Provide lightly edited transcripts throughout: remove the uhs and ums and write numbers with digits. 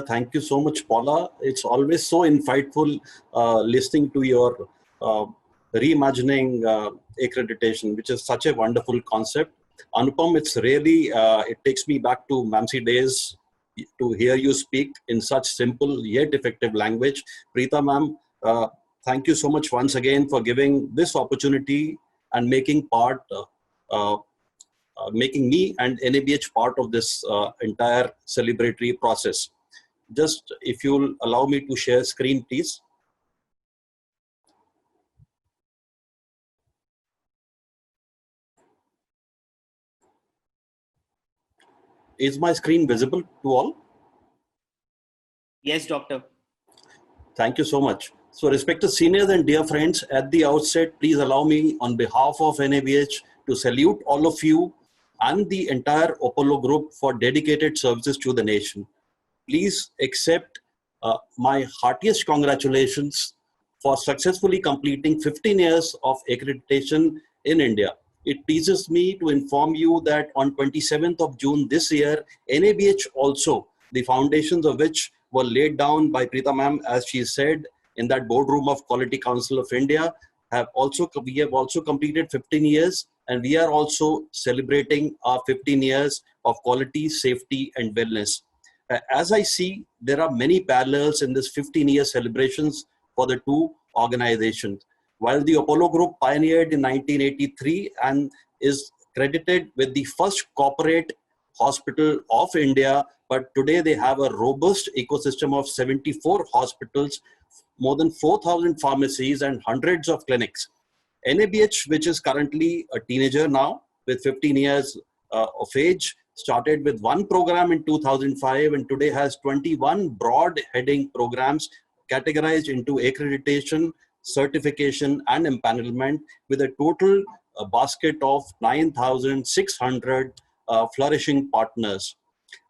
Thank you so much, Paula. It's always so insightful listening to your reimagining accreditation, which is such a wonderful concept. Anupam, it's really, it takes me back to MAMSI days to hear you speak in such simple yet effective language. Preeta ma'am, thank you so much once again for giving this opportunity and making making me and NABH part of this entire celebratory process. Just if you'll allow me to share screen, please. Is my screen visible to all? Yes, doctor. Thank you so much. So respected seniors and dear friends, at the outset, please allow me on behalf of NABH to salute all of you and the entire Apollo Group for dedicated services to the nation. Please accept my heartiest congratulations for successfully completing 15 years of accreditation in India. It pleases me to inform you that on 27th of June this year, NABH also, the foundations of which were laid down by Preeta ma'am, as she said, in that boardroom of Quality Council of India, we have also completed 15 years, and we are also celebrating our 15 years of quality, safety, and wellness. As I see, there are many parallels in this 15-year celebrations for the two organizations. While the Apollo Group pioneered in 1983 and is credited with the first corporate hospital of India, but today they have a robust ecosystem of 74 hospitals, more than 4,000 pharmacies, and hundreds of clinics. NABH, which is currently a teenager now with 15 years of age, started with one program in 2005 and today has 21 broad heading programs categorized into accreditation, certification, and empanelment, with a total basket of 9,600 flourishing partners.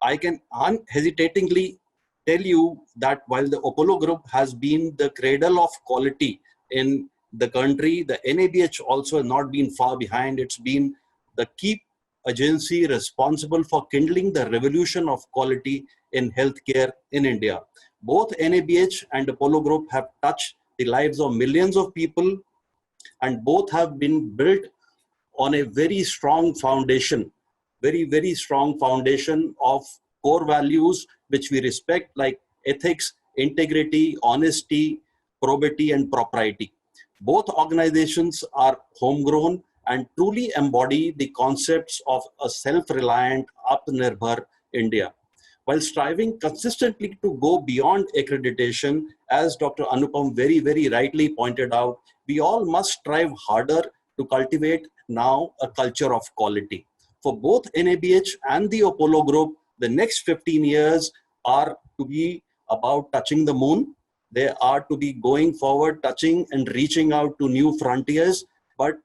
I can unhesitatingly tell you that while the Apollo Group has been the cradle of quality in the country, the NABH also has not been far behind. It's been the key agency responsible for kindling the revolution of quality in healthcare in India. Both NABH and Apollo Group have touched the lives of millions of people, and both have been built on a very strong foundation, very strong foundation of core values which we respect, like ethics, integrity, honesty, probity, and propriety. Both organizations are homegrown and truly embody the concepts of a self-reliant, Atmanirbhar India. While striving consistently to go beyond accreditation, as Dr. Anupam very rightly pointed out, we all must strive harder to cultivate now a culture of quality. For both NABH and the Apollo Group, the next 15 years are to be about touching the moon. They are to be going forward, touching and reaching out to new frontiers. But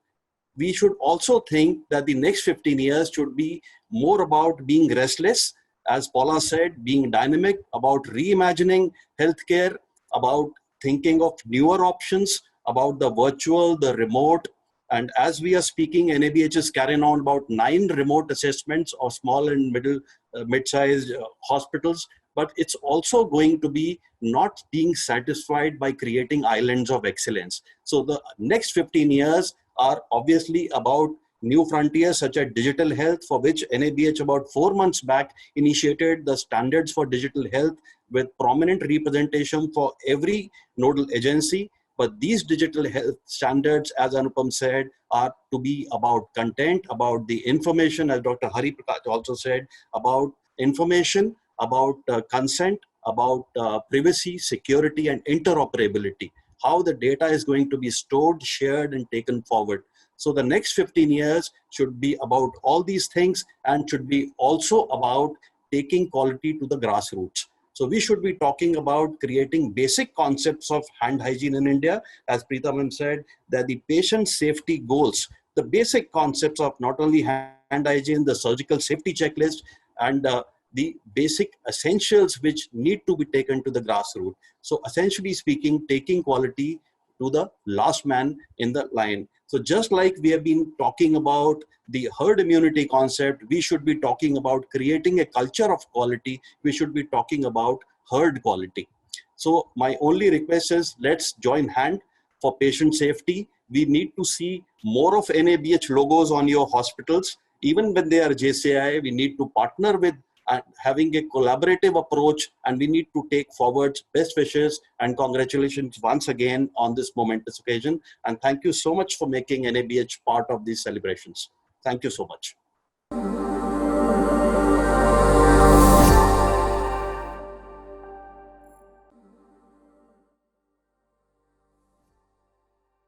we should also think that the next 15 years should be more about being restless, as Paula said, being dynamic, about reimagining healthcare, about thinking of newer options, about the virtual, the remote. And as we are speaking, NABH is carrying on about 9 remote assessments of small and mid-sized hospitals. But it's also going to be not being satisfied by creating islands of excellence. So the next 15 years are obviously about new frontiers such as digital health, for which NABH about 4 months back initiated the standards for digital health with prominent representation for every nodal agency. But these digital health standards, as Anupam said, are to be about content, about the information, as Dr. Hari Prakash also said, about information, about consent, about privacy, security, and interoperability, how the data is going to be stored, shared, and taken forward. So the next 15 years should be about all these things and should be also about taking quality to the grassroots. So we should be talking about creating basic concepts of hand hygiene in India. As Preeta ma'am said, that the patient safety goals, the basic concepts of not only hand hygiene, the surgical safety checklist, and the basic essentials which need to be taken to the grassroots. So essentially speaking, taking quality to the last man in the line. So just like we have been talking about the herd immunity concept, we should be talking about creating a culture of quality. We should be talking about herd quality. So my only request is, let's join hand for patient safety. We need to see more of NABH logos on your hospitals. Even when they are JCI, we need to partner with having a collaborative approach, and we need to take forward best wishes and congratulations once again on this momentous occasion. And thank you so much for making NABH part of these celebrations. Thank you so much.